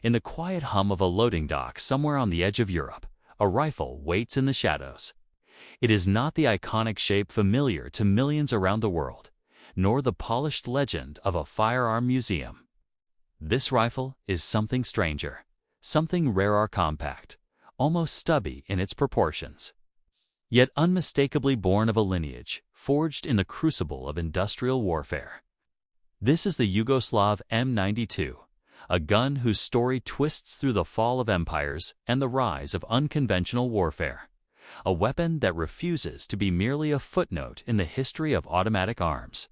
In the quiet hum of a loading dock somewhere on the edge of Europe, a rifle waits in the shadows. It is not the iconic shape familiar to millions around the world, nor the polished legend of a firearm museum. This rifle is something stranger, something rare or compact, almost stubby in its proportions, yet unmistakably born of a lineage forged in the crucible of industrial warfare. This is the Yugoslav M92, a gun whose story twists through the fall of empires and the rise of unconventional warfare, a weapon that refuses to be merely a footnote in the history of automatic arms.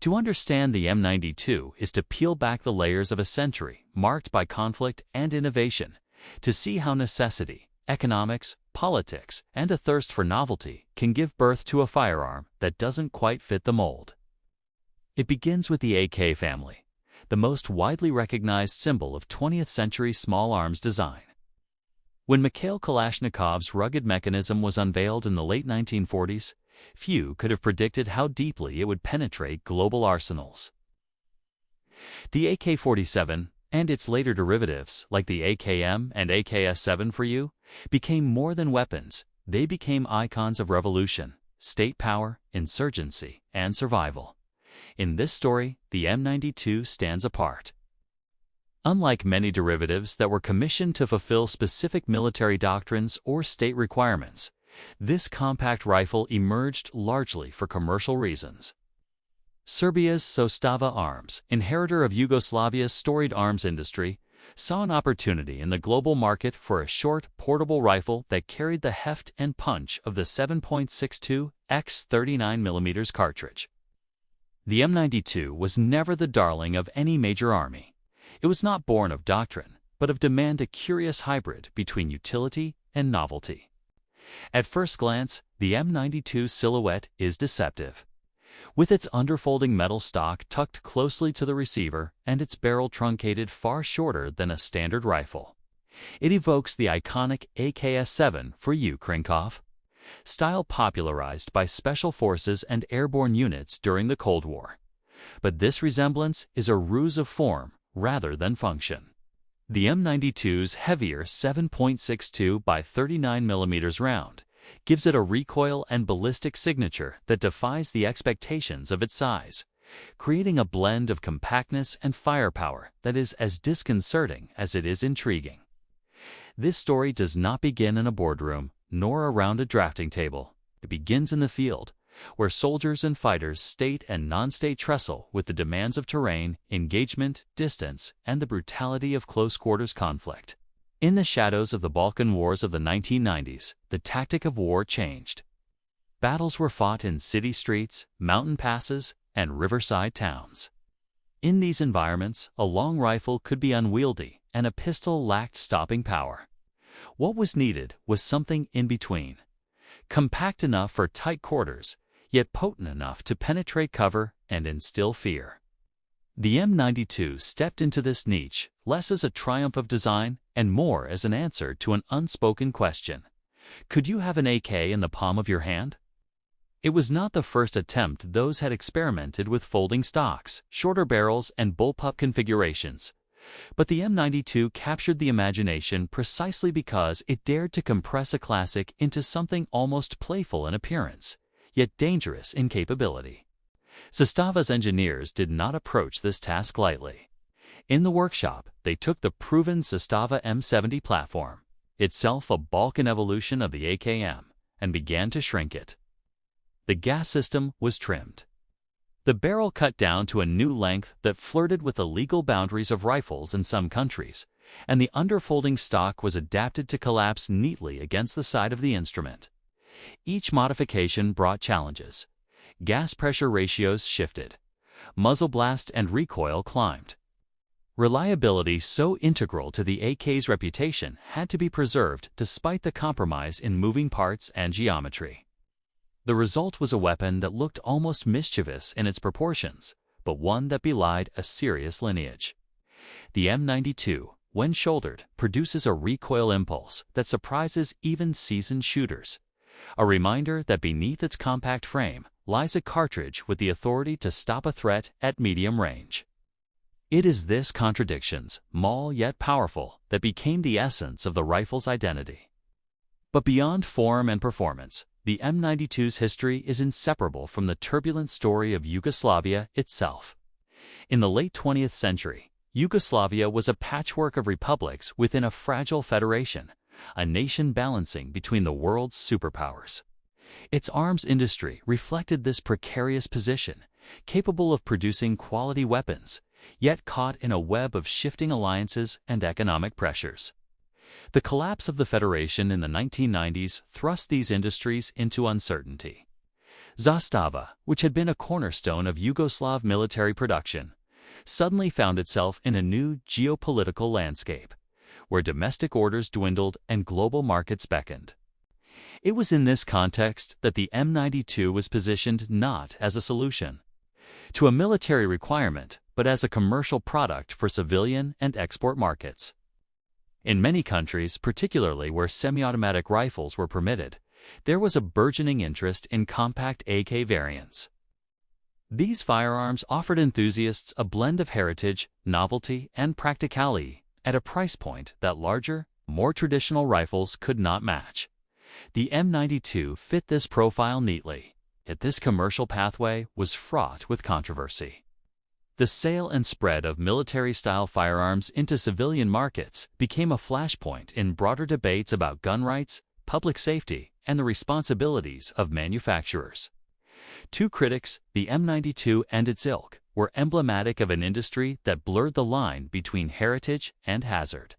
To understand the M92 is to peel back the layers of a century marked by conflict and innovation, to see how necessity, economics, politics, and a thirst for novelty can give birth to a firearm that doesn't quite fit the mold. It begins with the AK family, the most widely recognized symbol of 20th century small arms design. When Mikhail Kalashnikov's rugged mechanism was unveiled in the late 1940s, few could have predicted how deeply it would penetrate global arsenals. The AK-47, and its later derivatives, like the AKM and AKS-7 for you, became more than weapons. They became icons of revolution, state power, insurgency, and survival. In this story, the M92 stands apart. Unlike many derivatives that were commissioned to fulfill specific military doctrines or state requirements, this compact rifle emerged largely for commercial reasons. Serbia's Zastava Arms, inheritor of Yugoslavia's storied arms industry, saw an opportunity in the global market for a short, portable rifle that carried the heft and punch of the 7.62 x 39mm cartridge. The M92 was never the darling of any major army. It was not born of doctrine, but of demand, a curious hybrid between utility and novelty. At first glance, the M92 silhouette is deceptive. With its underfolding metal stock tucked closely to the receiver and its barrel truncated far shorter than a standard rifle, it evokes the iconic AKS-7 for you, Krinkov, style popularized by special forces and airborne units during the Cold War. But this resemblance is a ruse of form rather than function. The M92's heavier 7.62 by 39mm round gives it a recoil and ballistic signature that defies the expectations of its size, creating a blend of compactness and firepower that is as disconcerting as it is intriguing. This story does not begin in a boardroom, nor around a drafting table. It begins in the field, where soldiers and fighters, state and non-state, wrestle with the demands of terrain, engagement, distance, and the brutality of close-quarters conflict. In the shadows of the Balkan Wars of the 1990s, the tactic of war changed. Battles were fought in city streets, mountain passes, and riverside towns. In these environments, a long rifle could be unwieldy, and a pistol lacked stopping power. What was needed was something in between, compact enough for tight quarters, yet potent enough to penetrate cover and instill fear. The M92 stepped into this niche less as a triumph of design and more as an answer to an unspoken question. Could you have an AK in the palm of your hand? It was not the first attempt. Those had experimented with folding stocks, shorter barrels, and bullpup configurations. But the M92 captured the imagination precisely because it dared to compress a classic into something almost playful in appearance, yet dangerous in capability. Zastava's engineers did not approach this task lightly. In the workshop, they took the proven Zastava M70 platform, itself a Balkan evolution of the AKM, and began to shrink it. The gas system was trimmed. The barrel cut down to a new length that flirted with the legal boundaries of rifles in some countries, and the underfolding stock was adapted to collapse neatly against the side of the instrument. Each modification brought challenges. Gas pressure ratios shifted. Muzzle blast and recoil climbed. Reliability, so integral to the AK's reputation, had to be preserved despite the compromise in moving parts and geometry. The result was a weapon that looked almost mischievous in its proportions, but one that belied a serious lineage. The M92, when shouldered, produces a recoil impulse that surprises even seasoned shooters, a reminder that beneath its compact frame lies a cartridge with the authority to stop a threat at medium range. It is this contradictions, small yet powerful, that became the essence of the rifle's identity. But beyond form and performance, the M92's history is inseparable from the turbulent story of Yugoslavia itself. In the late 20th century, Yugoslavia was a patchwork of republics within a fragile federation, a nation balancing between the world's superpowers. Its arms industry reflected this precarious position, capable of producing quality weapons, yet caught in a web of shifting alliances and economic pressures. The collapse of the Federation in the 1990s thrust these industries into uncertainty. Zastava, which had been a cornerstone of Yugoslav military production, suddenly found itself in a new geopolitical landscape, where domestic orders dwindled and global markets beckoned. It was in this context that the M92 was positioned not as a solution to a military requirement, but as a commercial product for civilian and export markets. In many countries, particularly where semi-automatic rifles were permitted, there was a burgeoning interest in compact AK variants. These firearms offered enthusiasts a blend of heritage, novelty, and practicality at a price point that larger, more traditional rifles could not match. The M92 fit this profile neatly, yet this commercial pathway was fraught with controversy. The sale and spread of military-style firearms into civilian markets became a flashpoint in broader debates about gun rights, public safety, and the responsibilities of manufacturers. Two critics, the M92 and its ilk, were emblematic of an industry that blurred the line between heritage and hazard.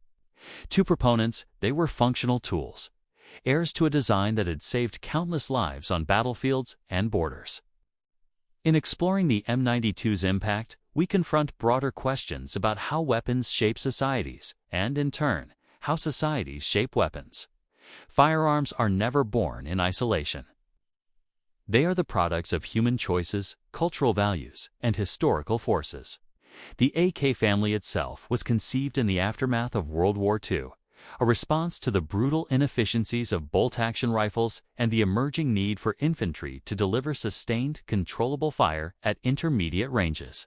Two proponents, they were functional tools, heirs to a design that had saved countless lives on battlefields and borders. In exploring the M92's impact, we confront broader questions about how weapons shape societies, and in turn, how societies shape weapons. Firearms are never born in isolation. They are the products of human choices, cultural values, and historical forces. The AK family itself was conceived in the aftermath of World War II, a response to the brutal inefficiencies of bolt-action rifles and the emerging need for infantry to deliver sustained, controllable fire at intermediate ranges.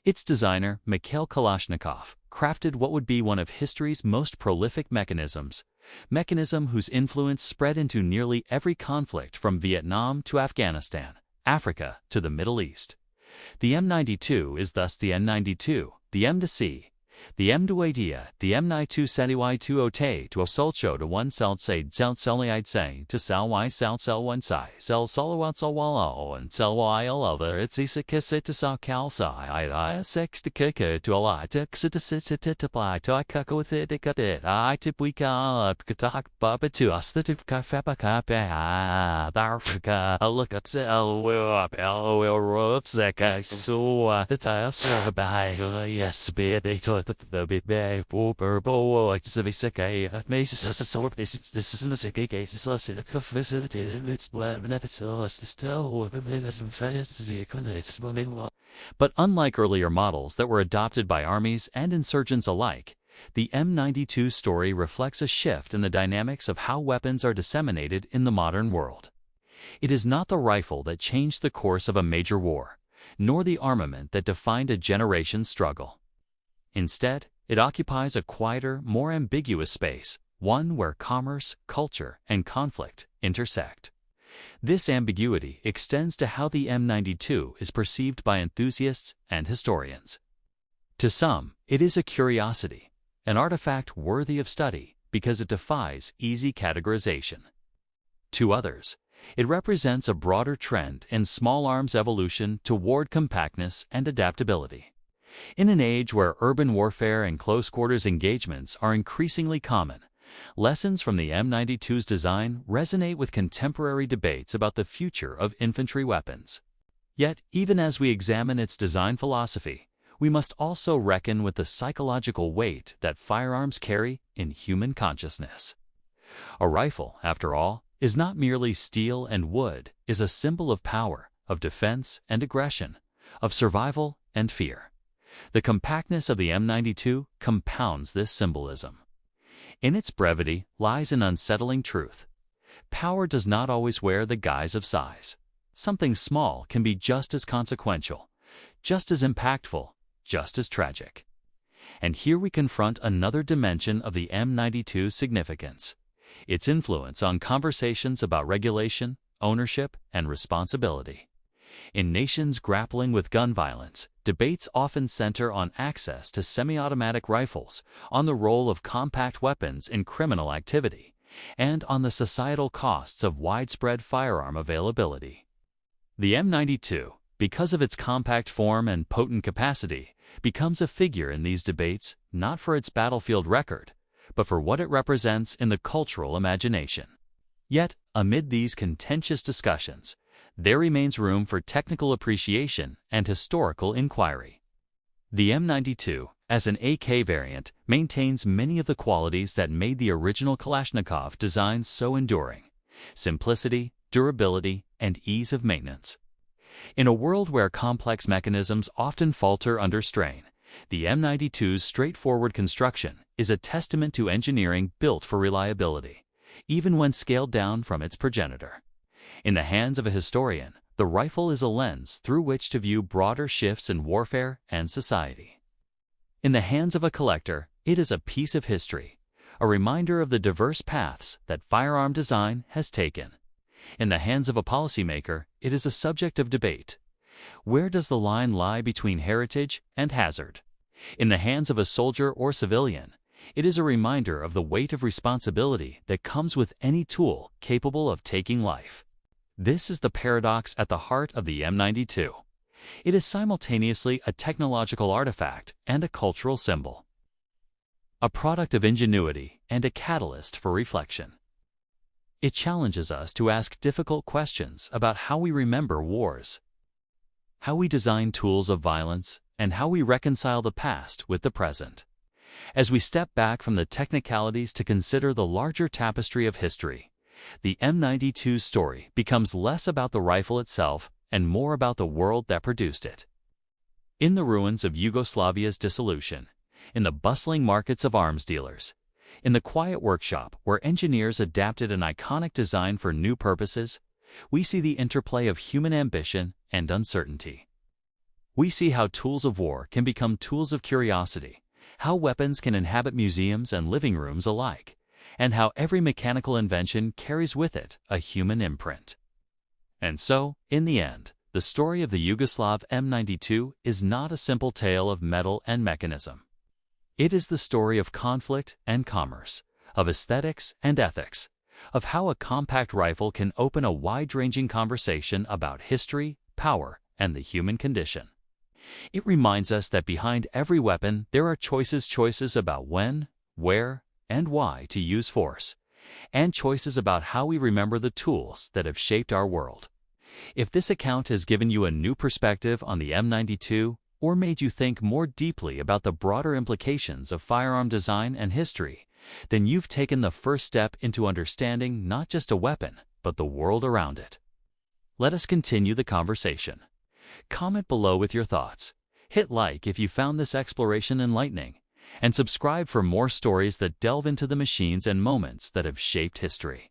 Its designer, Mikhail Kalashnikov, crafted what would be one of history's most prolific mechanism whose influence spread into nearly every conflict from Vietnam to Afghanistan, Africa to the Middle East. The M92 is thus the N92, the M to C, the M to idea, the M92 seti to ote to solcho to one cell say say to sal y sal one sai cell solowat solwalo and cell y other it's isa kiss to sal cal I sex to kick to a lot to sit to apply to I cuck with it cut it I tip we call up katak baba to us that if kafapa kapa darfka look at cell will up will road sec so the tile so by yes be it the big bay pooper bow like the sick maces so this isn't a sick case it's less in a facility it's blend beneficial still but unlike earlier models that were adopted by armies and insurgents alike, the M92 story reflects a shift in the dynamics of how weapons are disseminated in the modern world. It is not the rifle that changed the course of a major war, nor the armament that defined a generation's struggle. Instead, it occupies a quieter, more ambiguous space, one where commerce, culture, and conflict intersect. This ambiguity extends to how the M92 is perceived by enthusiasts and historians. To some, it is a curiosity, an artifact worthy of study because it defies easy categorization. To others, it represents a broader trend in small arms evolution toward compactness and adaptability. In an age where urban warfare and close-quarters engagements are increasingly common, lessons from the M92's design resonate with contemporary debates about the future of infantry weapons. Yet, even as we examine its design philosophy, we must also reckon with the psychological weight that firearms carry in human consciousness. A rifle, after all, is not merely steel and wood, is a symbol of power, of defense and aggression, of survival and fear. The compactness of the M92 compounds this symbolism. In its brevity lies an unsettling truth. Power does not always wear the guise of size. Something small can be just as consequential, just as impactful, just as tragic. And here we confront another dimension of the M92's significance: its influence on conversations about regulation, ownership, and responsibility. In nations grappling with gun violence, debates often center on access to semi-automatic rifles, on the role of compact weapons in criminal activity, and on the societal costs of widespread firearm availability. The M92, because of its compact form and potent capacity, becomes a figure in these debates not for its battlefield record, but for what it represents in the cultural imagination. Yet, amid these contentious discussions, there remains room for technical appreciation and historical inquiry. The M92, as an AK variant, maintains many of the qualities that made the original Kalashnikov design so enduring: simplicity, durability, and ease of maintenance. In a world where complex mechanisms often falter under strain, the M92's straightforward construction is a testament to engineering built for reliability, even when scaled down from its progenitor. In the hands of a historian, the rifle is a lens through which to view broader shifts in warfare and society. In the hands of a collector, it is a piece of history, a reminder of the diverse paths that firearm design has taken. In the hands of a policymaker, it is a subject of debate. Where does the line lie between heritage and hazard? In the hands of a soldier or civilian, it is a reminder of the weight of responsibility that comes with any tool capable of taking life. This is the paradox at the heart of the M92. It is simultaneously a technological artifact and a cultural symbol, a product of ingenuity and a catalyst for reflection. It challenges us to ask difficult questions about how we remember wars, how we design tools of violence, and how we reconcile the past with the present. As we step back from the technicalities to consider the larger tapestry of history, the M92's story becomes less about the rifle itself and more about the world that produced it. In the ruins of Yugoslavia's dissolution, in the bustling markets of arms dealers, in the quiet workshop where engineers adapted an iconic design for new purposes, we see the interplay of human ambition and uncertainty. We see how tools of war can become tools of curiosity, how weapons can inhabit museums and living rooms alike, and how every mechanical invention carries with it a human imprint. And so, in the end, the story of the Yugoslav M92 is not a simple tale of metal and mechanism. It is the story of conflict and commerce, of aesthetics and ethics, of how a compact rifle can open a wide-ranging conversation about history, power, and the human condition. It reminds us that behind every weapon there are choices about when, where, and why to use force, and choices about how we remember the tools that have shaped our world. If this account has given you a new perspective on the M92, or made you think more deeply about the broader implications of firearm design and history, then you've taken the first step into understanding not just a weapon, but the world around it. Let us continue the conversation. Comment below with your thoughts. Hit like if you found this exploration enlightening, and subscribe for more stories that delve into the machines and moments that have shaped history.